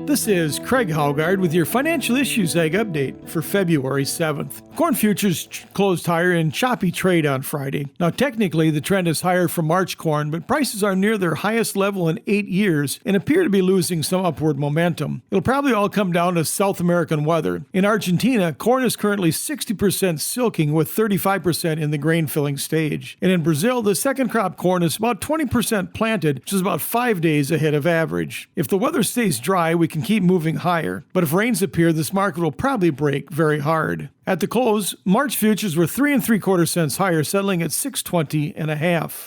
This is Craig Haugard with your Financial Issues Ag Update for February 7th. Corn futures closed higher in choppy trade on Friday. Now, technically, the trend is higher for March corn, but prices are near their highest level in 8 years and appear to be losing some upward momentum. It'll probably all come down to South American weather. In Argentina, corn is currently 60% silking with 35% in the grain filling stage. And in Brazil, the second crop corn is about 20% planted, which is about 5 days ahead of average. If the weather stays dry, we can keep moving higher. But if rains appear, this market will probably break very hard. At the close, March futures were 3 3/4 cents higher, settling at 6.20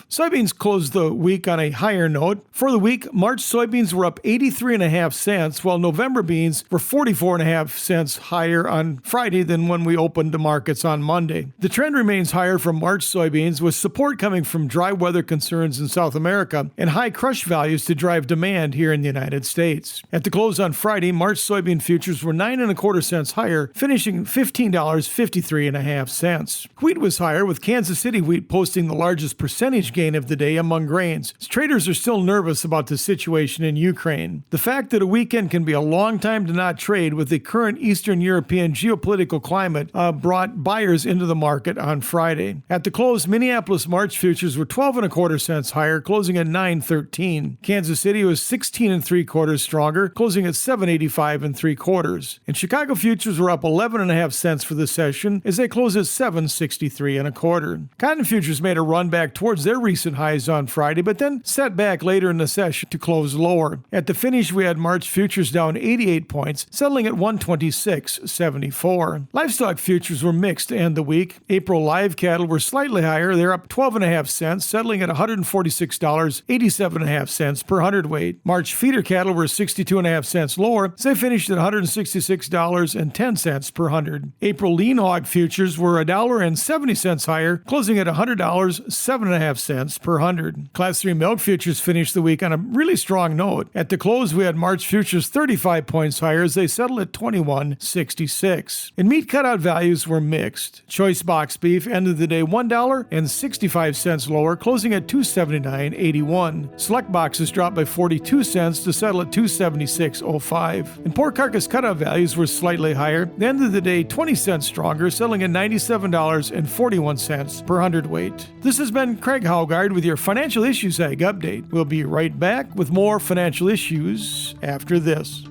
Soybeans closed the week on a higher note. For the week, March soybeans were up 83.5 cents, while November beans were 44.5 cents higher on Friday than when we opened the markets on Monday. The trend remains higher for March soybeans, with support coming from dry weather concerns in South America and high crush values to drive demand here in the United States. At the close on Friday, March soybean futures were 9 1/4 cents higher, finishing $15.53. Wheat was higher, with Kansas City wheat posting the largest percentage gain of the day among grains. Traders are still nervous about the situation in Ukraine. The fact that a weekend can be a long time to not trade with the current Eastern European geopolitical climate brought buyers into the market on Friday. At the close, Minneapolis March futures were 12 1/4 cents higher, closing at 9.13. Kansas City was 16 3/4 stronger, closing at 7.85 3/4. And Chicago futures were up 11.5 cents for the session as they close at 7.63 1/4. Cotton futures made a run back towards their recent highs on Friday, but then set back later in the session to close lower. At the finish, we had March futures down 88 points, settling at 126.74. Livestock futures were mixed to end the week. April live cattle were slightly higher. They're up 12.5 cents, settling at $146.87 per hundredweight. March feeder cattle were 62.5 cents lower, as they finished at $166.10 per hundred. April lean hog futures were $1.70 higher, closing at $100.07 per hundred. Class 3 milk futures finished the week on a really strong note. At the close, we had March futures 35 points higher as they settled at $21.66. And meat cutout values were mixed. Choice box beef ended the day $1.65 lower, closing at $279.81. Select boxes dropped by 42 cents to settle at $276.05. And pork carcass cutout values were slightly higher. They ended the day 20 cents stronger, settling at $97.41 per hundredweight. This has been Craig Haugard with your Financial Issues Ag Update. We'll be right back with more financial issues after this.